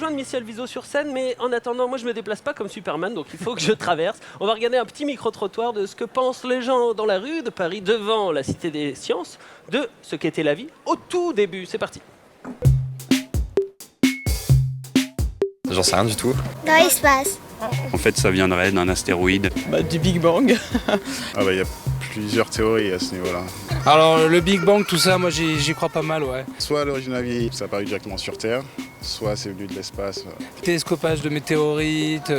rejoindre Michel Viso sur scène, mais en attendant, moi je me déplace pas comme Superman, donc il faut que je traverse. On va regarder un petit micro-trottoir de ce que pensent les gens dans la rue de Paris, devant la Cité des Sciences, de ce qu'était la vie au tout début. C'est parti. J'en sais rien du tout. Dans l'espace. En fait, ça viendrait d'un astéroïde. Du Big Bang. Il y a plusieurs théories à ce niveau-là. Alors le Big Bang, tout ça, moi j'y crois pas mal, ouais. Soit à l'origine de la vie, ça apparu directement sur Terre, soit c'est venu de l'espace. Télescopage de météorites,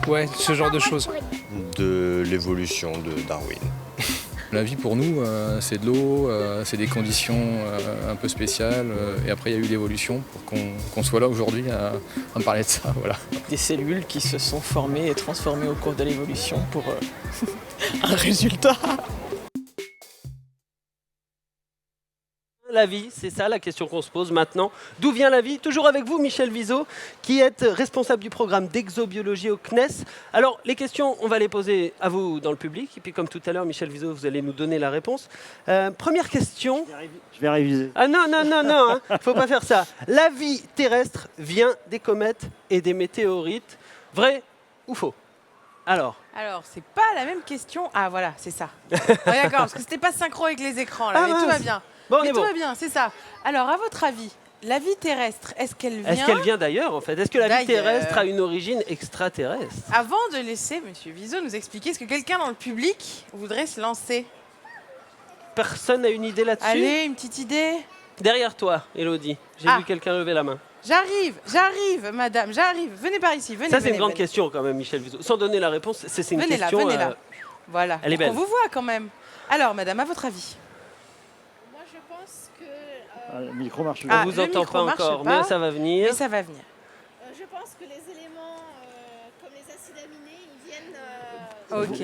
ouais, ce genre de choses. De l'évolution de Darwin. La vie pour nous, c'est de l'eau, c'est des conditions un peu spéciales. Et après, il y a eu l'évolution pour qu'on soit là aujourd'hui à parler de ça. Voilà. Des cellules qui se sont formées et transformées au cours de l'évolution pour un résultat. La vie, c'est ça la question qu'on se pose maintenant. D'où vient la vie? Toujours avec vous, Michel Viso, qui êtes responsable du programme d'exobiologie au CNES. Alors, les questions, on va les poser à vous dans le public. Et puis, comme tout à l'heure, Michel Viso, vous allez nous donner la réponse. Première question. Je vais réviser. Ah non, faut pas faire ça. La vie terrestre vient des comètes et des météorites. Vrai ou faux? Alors, c'est pas la même question. Ah, voilà, c'est ça. Ouais, d'accord, parce que c'était pas synchro avec les écrans, là, mais tout va bien. Bon, mais tout va bien, c'est ça. Alors, à votre avis, la vie terrestre, est-ce qu'elle vient d'ailleurs, en fait? Est-ce que la vie terrestre a une origine extraterrestre? Avant de laisser M. Viso nous expliquer, est-ce que quelqu'un dans le public voudrait se lancer? Personne n'a une idée là-dessus? Allez, une petite idée. Derrière toi, Élodie, j'ai vu quelqu'un lever la main. J'arrive, madame, j'arrive. Venez par ici, venez. Ça, c'est une grande question quand même, Michel Viso. Sans donner la réponse, c'est une question... Venez là. Voilà, elle est belle. On vous voit quand même. Alors, madame, à votre avis? Moi, je pense que... Le micro marche. On vous entend pas encore, mais ça va venir. Mais ça va venir. je pense que les éléments comme les acides aminés, ils viennent... Ok.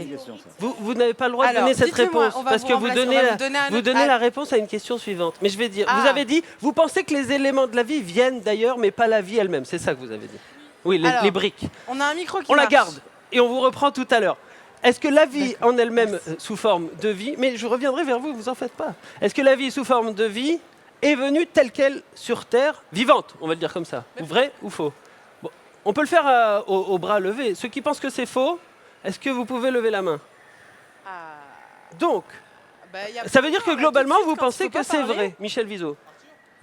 Vous n'avez pas le droit de donner cette réponse, parce que vous donnez la réponse à une question suivante. Mais je vais dire, vous avez dit, vous pensez que les éléments de la vie viennent d'ailleurs, mais pas la vie elle-même. C'est ça que vous avez dit. Oui, les briques. On a un micro qui On marche. la garde, et on vous reprend tout à l'heure. Est-ce que la vie en elle-même, sous forme de vie, mais je reviendrai vers vous, vous en faites pas. Est-ce que la vie sous forme de vie est venue telle qu'elle sur Terre, vivante, on va le dire comme ça, ou vrai ou faux? Bon, on peut le faire au bras levé. Ceux qui pensent que c'est faux, est-ce que vous pouvez lever la main? Donc, ça veut dire que globalement, vous pensez que c'est vrai, Michel Viso.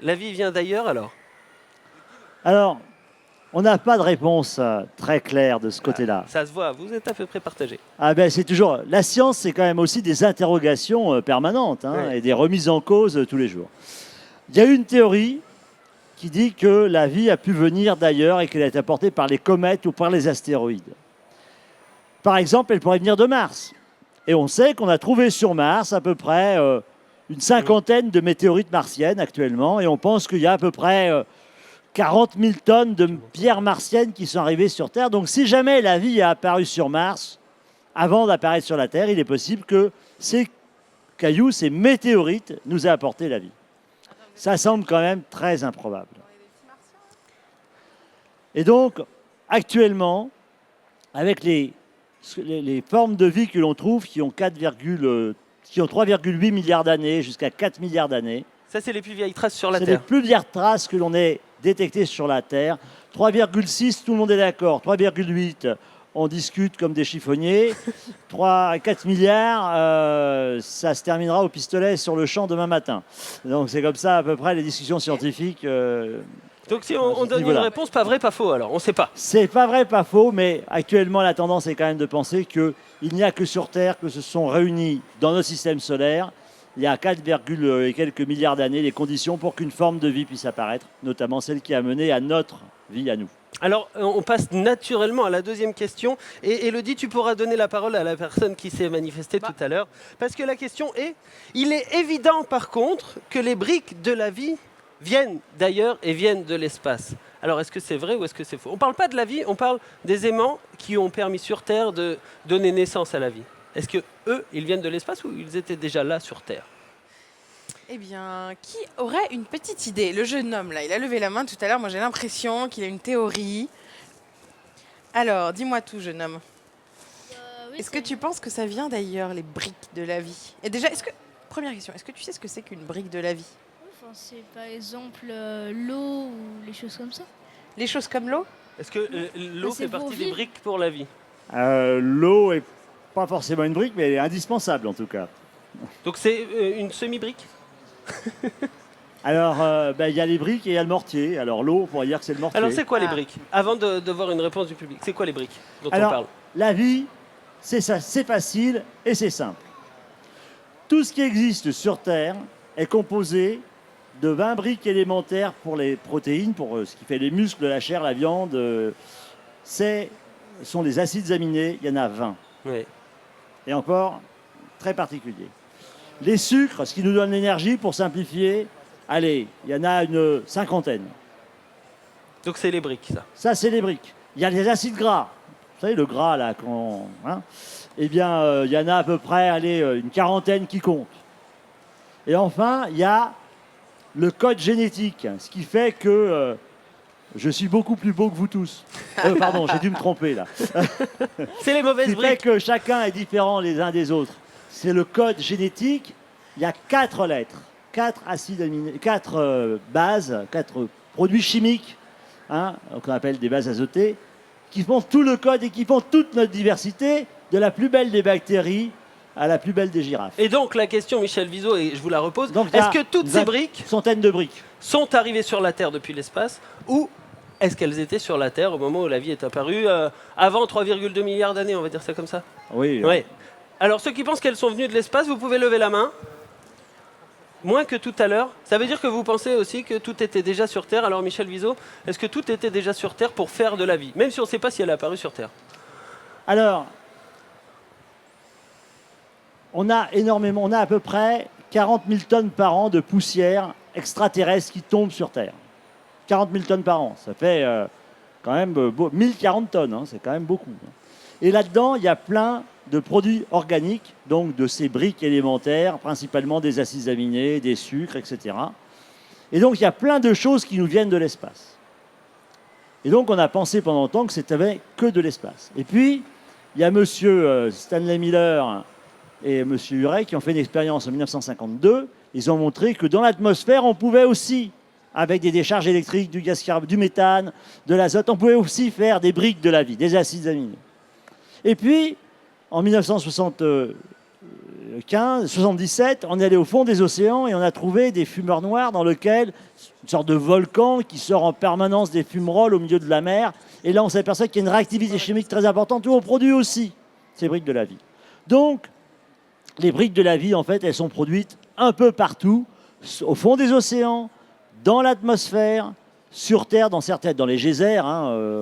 La vie vient d'ailleurs alors? Alors, on n'a pas de réponse très claire de ce côté-là. Ça se voit, vous êtes à peu près partagé. C'est toujours... La science, c'est quand même aussi des interrogations permanentes et des remises en cause tous les jours. Il y a une théorie qui dit que la vie a pu venir d'ailleurs et qu'elle a été apportée par les comètes ou par les astéroïdes. Par exemple, elle pourrait venir de Mars. Et on sait qu'on a trouvé sur Mars à peu près une cinquantaine de météorites martiennes actuellement. Et on pense qu'il y a à peu près 40 000 tonnes de pierres martiennes qui sont arrivées sur Terre. Donc si jamais la vie a apparu sur Mars, avant d'apparaître sur la Terre, il est possible que ces cailloux, ces météorites, nous aient apporté la vie. Ça semble quand même très improbable. Et donc, actuellement, avec les formes de vie que l'on trouve qui ont 3,8 milliards d'années jusqu'à 4 milliards d'années. Ça, c'est les plus vieilles traces sur la Terre. C'est les plus vieilles traces que l'on ait détectées sur la Terre. 3,6, tout le monde est d'accord. 3,8, on discute comme des chiffonniers. 4 milliards, ça se terminera au pistolet sur le champ demain matin. Donc c'est comme ça à peu près les discussions scientifiques. Donc si on donne une réponse, pas vrai, pas faux alors, on ne sait pas. C'est pas vrai, pas faux, mais actuellement la tendance est quand même de penser qu'il n'y a que sur Terre que se sont réunis dans notre système solaire, il y a 4, et quelques milliards d'années, les conditions pour qu'une forme de vie puisse apparaître, notamment celle qui a mené à notre vie à nous. Alors, on passe naturellement à la deuxième question. Et Élodie, tu pourras donner la parole à la personne qui s'est manifestée tout à l'heure. Parce que la question est, il est évident par contre que les briques de la vie viennent d'ailleurs et viennent de l'espace. Alors, est-ce que c'est vrai ou est-ce que c'est faux? On ne parle pas de la vie, on parle des aimants qui ont permis sur Terre de donner naissance à la vie. Est-ce que eux, ils viennent de l'espace ou ils étaient déjà là sur Terre? Eh bien, qui aurait une petite idée? Le jeune homme, là, il a levé la main tout à l'heure. Moi, j'ai l'impression qu'il a une théorie. Alors, dis-moi tout, jeune homme. Est-ce que tu penses que ça vient d'ailleurs, les briques de la vie? Et déjà, première question, est-ce que tu sais ce que c'est qu'une brique de la vie? C'est par exemple l'eau ou les choses comme ça. Les choses comme l'eau? Est-ce que l'eau c'est fait partie pour des vivre. briques pour la vie? L'eau est pas forcément une brique, mais elle est indispensable en tout cas. Donc c'est une semi-brique? Alors, il y a les briques et il y a le mortier. Alors l'eau, on pourrait dire que c'est le mortier. Alors c'est quoi les Ah. briques? Avant de voir une réponse du public, c'est quoi les briques dont Alors, on parle? la vie, c'est ça, c'est facile et c'est simple. Tout ce qui existe sur Terre est composé de 20 briques élémentaires pour les protéines, pour ce qui fait les muscles, la chair, la viande. Ce sont des acides aminés, il y en a 20. Oui. Et encore, très particulier. Les sucres, ce qui nous donne l'énergie, pour simplifier, allez, il y en a une cinquantaine. Donc c'est les briques, ça. Ça, c'est les briques. Il y a les acides gras. Vous savez, le gras, là, eh bien, il y en a à peu près, allez, une quarantaine qui comptent. Et enfin, il y a le code génétique, ce qui fait que je suis beaucoup plus beau que vous tous. Pardon, j'ai dû me tromper, là. C'est les Ce mauvaises qui fait briques. que chacun est différent les uns des autres. C'est le code génétique. Il y a 4 lettres, 4 acides aminés, 4 bases, 4 produits chimiques, qu'on appelle des bases azotées, qui font tout le code et qui font toute notre diversité, de la plus belle des bactéries à la plus belle des girafes. Et donc la question, Michel Viseau, et je vous la repose, Donc, il y a est-ce que toutes ces briques centaines de briques. sont arrivées sur la Terre depuis l'espace ou est-ce qu'elles étaient sur la Terre au moment où la vie est apparue, avant 3,2 milliards d'années, on va dire ça comme ça? Oui. Oui. Alors ceux qui pensent qu'elles sont venues de l'espace, vous pouvez lever la main. Moins que tout à l'heure. Ça veut dire que vous pensez aussi que tout était déjà sur Terre. Alors Michel Viseau, est-ce que tout était déjà sur Terre pour faire de la vie? Même si on ne sait pas si elle est apparue sur Terre. Alors, on a à peu près 40 000 tonnes par an de poussière extraterrestre qui tombe sur Terre. 40 000 tonnes par an, ça fait quand même 1040 tonnes, c'est quand même beaucoup. Et là-dedans, il y a plein de produits organiques, donc de ces briques élémentaires, principalement des acides aminés, des sucres, etc. Et donc, il y a plein de choses qui nous viennent de l'espace. Et donc, on a pensé pendant longtemps que c'était que de l'espace. Et puis, il y a monsieur Stanley Miller et monsieur Urey qui ont fait une expérience en 1952. Ils ont montré que dans l'atmosphère, on pouvait aussi, avec des décharges électriques, du gaz carbone, du méthane, de l'azote, on pouvait aussi faire des briques de la vie, des acides aminés. Et puis, en 1977, on est allé au fond des océans et on a trouvé des fumeurs noirs dans lesquels, une sorte de volcan qui sort en permanence des fumerolles au milieu de la mer. Et là, on s'aperçoit qu'il y a une réactivité chimique très importante où on produit aussi ces briques de la vie. Donc, les briques de la vie, en fait, elles sont produites un peu partout, au fond des océans, dans l'atmosphère, sur Terre, dans les geysers,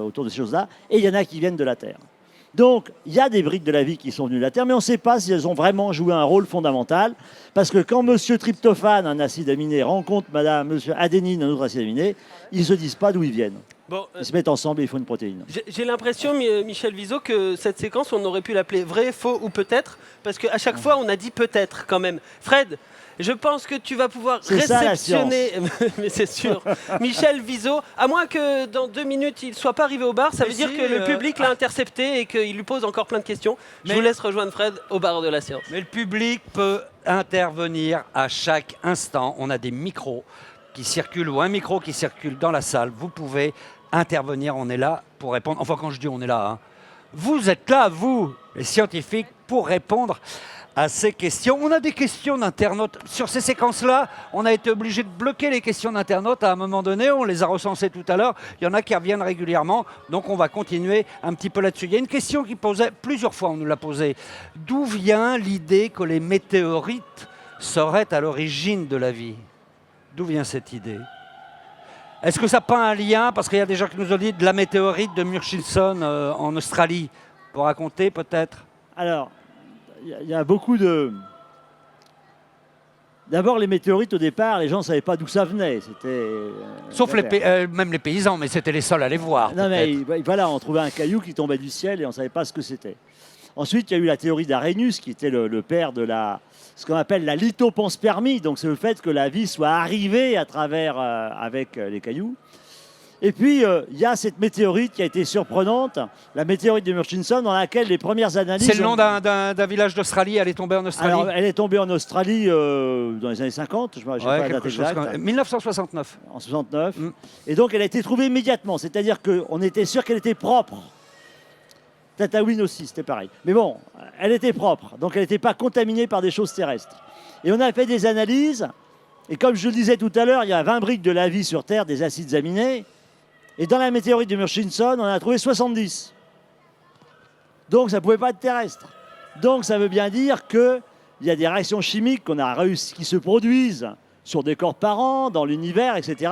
autour de ces choses-là, et il y en a qui viennent de la Terre. Donc, il y a des briques de la vie qui sont venues de la Terre, mais on ne sait pas si elles ont vraiment joué un rôle fondamental, parce que quand M. Tryptophane, un acide aminé, rencontre M. Adénine, un autre acide aminé, ils ne se disent pas d'où ils viennent. Bon, Ils se mettent ensemble et ils font une protéine. j'ai l'impression, Michel Viseau, que cette séquence, on aurait pu l'appeler vrai, faux ou peut-être, parce qu'à chaque fois, on a dit peut-être quand même. Fred, je pense que tu vas pouvoir C'est ça, la réceptionner, mais c'est sûr, Michel Viseau, à moins que dans 2 minutes, il ne soit pas arrivé au bar, ça veut dire que le public l'a intercepté et qu'il lui pose encore plein de questions. Je vous laisse rejoindre Fred au bar de la science. Mais le public peut intervenir à chaque instant. On a des micros qui circulent ou un micro qui circule dans la salle. Vous pouvez intervenir, on est là pour répondre. Enfin, quand je dis on est là, vous êtes là, vous, les scientifiques, pour répondre à ces questions. On a des questions d'internautes. Sur ces séquences-là, on a été obligé de bloquer les questions d'internautes à un moment donné. On les a recensées tout à l'heure. Il y en a qui reviennent régulièrement. Donc, on va continuer un petit peu là-dessus. Il y a une question qui posait, plusieurs fois on nous l'a posée. D'où vient l'idée que les météorites seraient à l'origine de la vie? D'où vient cette idée? Est-ce que ça n'a pas un lien? Parce qu'il y a des gens qui nous ont dit de la météorite de Murchison en Australie. Pour raconter peut-être? Alors, il y a beaucoup de... D'abord, les météorites, au départ, les gens ne savaient pas d'où ça venait. C'était... Sauf même les paysans, mais c'était les seuls à les voir. Non, mais voilà, on trouvait un caillou qui tombait du ciel et on ne savait pas ce que c'était. Ensuite, il y a eu la théorie d'Arrhenius, qui était le père de ce qu'on appelle la lithopanspermie. Donc, c'est le fait que la vie soit arrivée à travers, avec les cailloux. Et puis, il y a cette météorite qui a été surprenante, la météorite de Murchison, dans laquelle les premières analyses... C'est le nom d'un village d'Australie, elle est tombée en Australie. Alors, elle est tombée en Australie dans les années 50, je ne sais pas la date exacte. 1969. En 69. Et donc, elle a été trouvée immédiatement, c'est-à-dire qu'on était sûr qu'elle était propre. Tatooine aussi, c'était pareil. Mais bon, elle était propre, donc elle n'était pas contaminée par des choses terrestres. Et on a fait des analyses, et comme je le disais tout à l'heure, il y a 20 briques de la vie sur Terre, des acides aminés, et dans la météorite de Murchison, on en a trouvé 70. Donc ça ne pouvait pas être terrestre. Donc ça veut bien dire qu'il y a des réactions chimiques qu'on a réussi, qui se produisent sur des corps parents, dans l'univers, etc.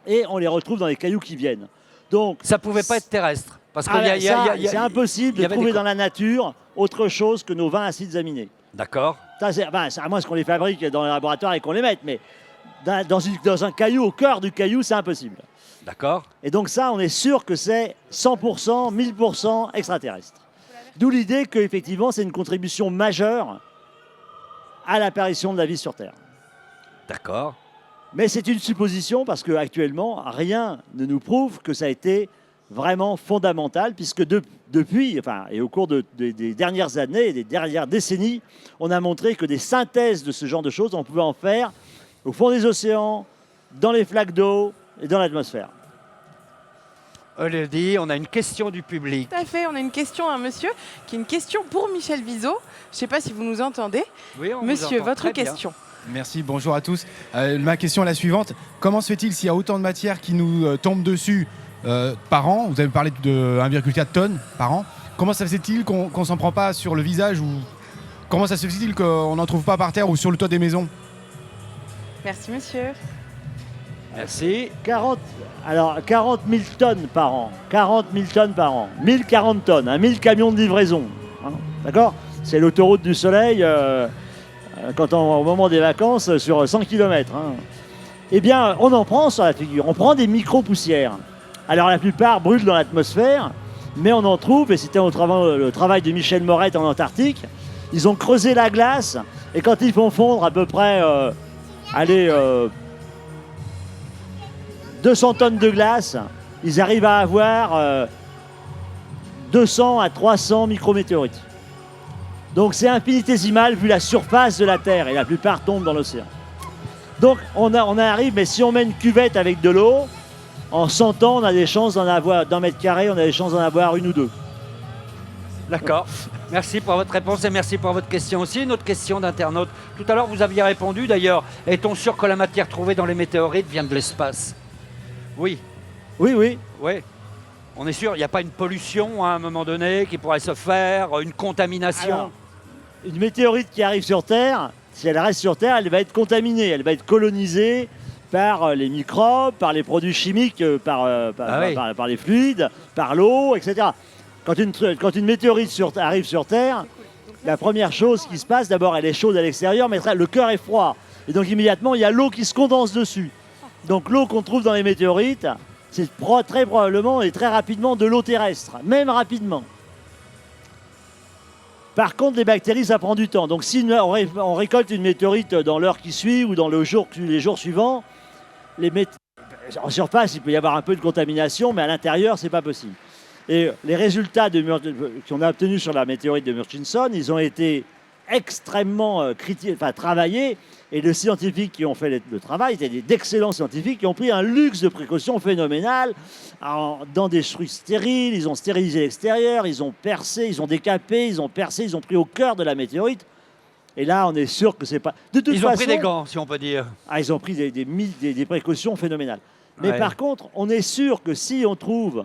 Et on les retrouve dans les cailloux qui viennent. Donc ça ne pouvait pas être terrestre. Parce que c'est impossible de trouver dans la nature autre chose que nos 20 acides aminés. D'accord. C'est à moins qu'on les fabrique dans les laboratoires et qu'on les mette, mais dans un caillou, au cœur du caillou, c'est impossible. D'accord. Et donc ça, on est sûr que c'est 100%, 1000% extraterrestre. D'où l'idée qu'effectivement, c'est une contribution majeure à l'apparition de la vie sur Terre. D'accord. Mais c'est une supposition parce qu'actuellement, rien ne nous prouve que ça a été vraiment fondamental, puisque depuis, et au cours des dernières années, des dernières décennies, on a montré que des synthèses de ce genre de choses, on pouvait en faire au fond des océans, dans les flaques d'eau et dans l'atmosphère. Elodie, on a une question du public. Tout à fait, on a une question à monsieur, qui est une question pour Michel Viseau. Je ne sais pas si vous nous entendez. Oui, on monsieur, vous entend votre très bien. question. Merci, bonjour à tous. Ma question est la suivante. Comment se fait-il s'il y a autant de matière qui nous tombe dessus par an? Vous avez parlé de 1,4 tonnes par an. Comment ça se fait-il qu'on ne s'en prend pas sur le visage, ou comment ça se fait-il qu'on n'en trouve pas par terre ou sur le toit des maisons? Merci monsieur. Merci. 40 000 tonnes par an. 40 000 tonnes par an. 1040 tonnes, 1000 camions de livraison. Hein, d'accord? C'est l'autoroute du soleil au moment des vacances sur 100 km. Hein. Eh bien, on en prend sur la figure. On prend des micro-poussières. Alors la plupart brûlent dans l'atmosphère, mais on en trouve, et c'était le travail de Michel Morette en Antarctique. Ils ont creusé la glace, et quand ils font fondre à peu près 200 tonnes de glace, ils arrivent à avoir 200 à 300 micrométéorites. Donc c'est infinitésimal vu la surface de la Terre, et la plupart tombent dans l'océan. Donc on arrive, mais si on met une cuvette avec de l'eau, en 100 ans, on a des chances d'en avoir, d'un mètre carré, on a des chances d'en avoir une ou deux. D'accord. Merci pour votre réponse et merci pour votre question aussi. Une autre question d'internaute. Tout à l'heure, vous aviez répondu d'ailleurs. Est-on sûr que la matière trouvée dans les météorites vient de l'espace? Oui. Oui. Oui. On est sûr, il n'y a pas une pollution à un moment donné qui pourrait se faire, une contamination? Alors, une météorite qui arrive sur Terre, si elle reste sur Terre, elle va être contaminée, elle va être colonisée par les microbes, par les produits chimiques, par les fluides, par l'eau, etc. Quand une météorite arrive sur Terre, la première chose qui se passe, d'abord elle est chaude à l'extérieur, mais le cœur est froid. Et donc immédiatement, il y a l'eau qui se condense dessus. Donc l'eau qu'on trouve dans les météorites, c'est très probablement et très rapidement de l'eau terrestre, même rapidement. Par contre, les bactéries, ça prend du temps. Donc si on récolte une météorite dans l'heure qui suit ou dans les jours suivants, en surface, il peut y avoir un peu de contamination, mais à l'intérieur, c'est pas possible. Et les résultats qu'on a obtenus sur la météorite de Murchison, ils ont été extrêmement travaillés. Et les scientifiques qui ont fait le travail étaient d'excellents scientifiques qui ont pris un luxe de précaution phénoménal dans des trucs stériles. Ils ont stérilisé l'extérieur, ils ont percé, ils ont décapé, ils ont percé, ils ont pris au cœur de la météorite. Et là, on est sûr que c'est pas... Ils ont pris des gants, si on peut dire. Ils ont pris des précautions phénoménales. Mais par contre, on est sûr que si on trouve,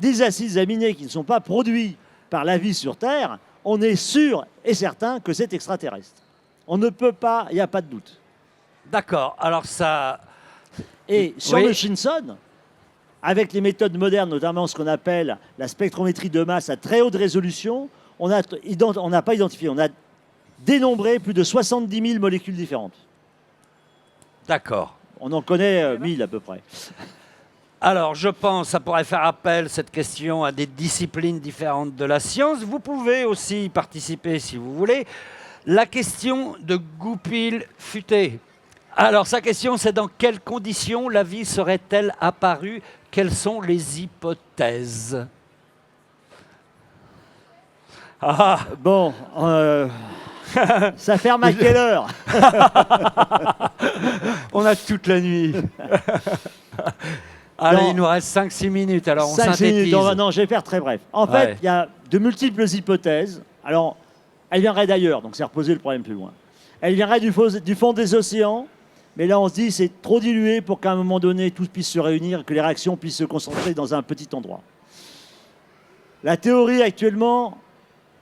des acides aminés qui ne sont pas produits par la vie sur Terre, on est sûr et certain que c'est extraterrestre. On ne peut pas, il n'y a pas de doute. D'accord, alors ça... Et sur le Murchison, avec les méthodes modernes, notamment ce qu'on appelle la spectrométrie de masse à très haute résolution, on n'a pas identifié, on a dénombré plus de 70 000 molécules différentes. D'accord. On en connaît 1000 à peu près. Alors, je pense, ça pourrait faire appel, cette question, à des disciplines différentes de la science. Vous pouvez aussi y participer si vous voulez. La question de Goupil Futé. Alors, sa question, c'est dans quelles conditions la vie serait-elle apparue? Quelles sont les hypothèses? Ah, Bon, ça ferme à quelle heure? on a toute la nuit. Allez, Non. il nous reste 5-6 minutes, alors on 5 synthétise. minutes. Non, je vais faire très bref. En fait, Ouais. il y a de multiples hypothèses. Alors, elle viendrait d'ailleurs, donc c'est reposer le problème plus loin. Elle viendrait du fond des océans, mais là on se dit c'est trop dilué pour qu'à un moment donné tout puisse se réunir, que les réactions puissent se concentrer dans un petit endroit. La théorie actuellement,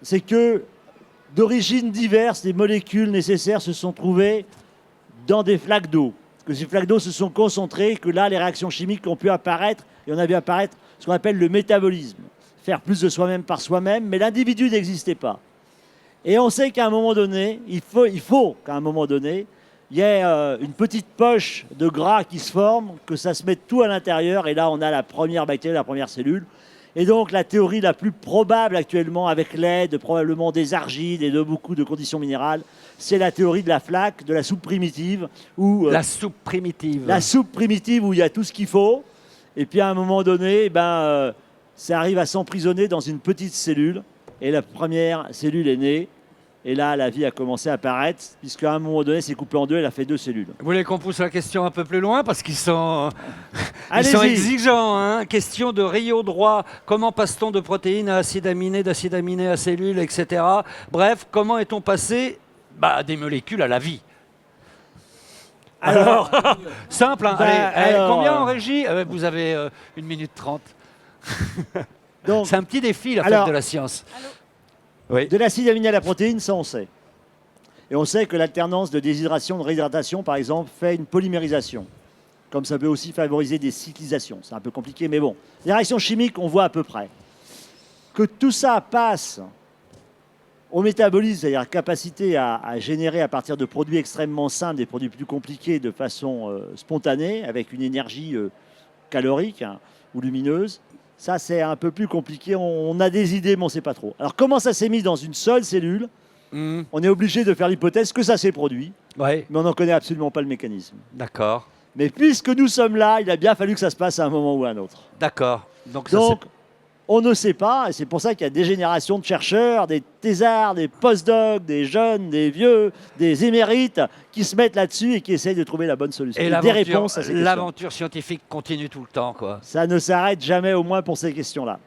c'est que d'origines diverses, les molécules nécessaires se sont trouvées dans des flaques d'eau. Que ces flaques d'eau se sont concentrées, que là les réactions chimiques ont pu apparaître, et on a vu apparaître ce qu'on appelle le métabolisme. Faire plus de soi-même par soi-même, mais l'individu n'existait pas. Et on sait qu'à un moment donné, il faut qu'à un moment donné, il y ait une petite poche de gras qui se forme, que ça se mette tout à l'intérieur, et là on a la première bactérie, la première cellule. Et donc la théorie la plus probable actuellement, avec l'aide probablement des argides et de beaucoup de conditions minérales, c'est la théorie de la flaque, de la soupe primitive. Où, La soupe primitive. la soupe primitive où il y a tout ce qu'il faut, et puis à un moment donné, ça arrive à s'emprisonner dans une petite cellule, et la première cellule est née. Et là, la vie a commencé à apparaître, puisqu'à un moment donné, c'est coupé en deux, elle a fait 2 cellules. Vous voulez qu'on pousse la question un peu plus loin parce qu'ils sont, ils Allez-y. sont exigeants. Hein. Question de Rio droit. Comment passe-t-on de protéines à acides aminés, d'acides aminés à cellules, etc. Bref, comment est-on passé des molécules à la vie? Alors, simple. Hein. Allez, combien en régie? Vous avez 1 minute 30. C'est un petit défi, la fête de la science. Oui. De l'acide aminé à la protéine, ça on sait. Et on sait que l'alternance de déshydratation, de réhydratation, par exemple, fait une polymérisation. Comme ça peut aussi favoriser des cyclisations. C'est un peu compliqué, mais bon. Les réactions chimiques, on voit à peu près. Que tout ça passe au métabolisme, c'est-à-dire la capacité à générer à partir de produits extrêmement simples, des produits plus compliqués de façon spontanée, avec une énergie calorique ou lumineuse. Ça, c'est un peu plus compliqué. On a des idées, mais on ne sait pas trop. Alors, comment ça s'est mis dans une seule cellule? On est obligé de faire l'hypothèse que ça s'est produit, Ouais. mais on n'en connaît absolument pas le mécanisme. D'accord. Mais puisque nous sommes là, il a bien fallu que ça se passe à un moment ou à un autre. D'accord. Donc, On ne sait pas, et c'est pour ça qu'il y a des générations de chercheurs, des thésards, des postdocs, des jeunes, des vieux, des émérites qui se mettent là-dessus et qui essayent de trouver la bonne solution. Et des réponses à ces questions. l'aventure scientifique continue tout le temps, quoi. Ça ne s'arrête jamais, au moins pour ces questions-là.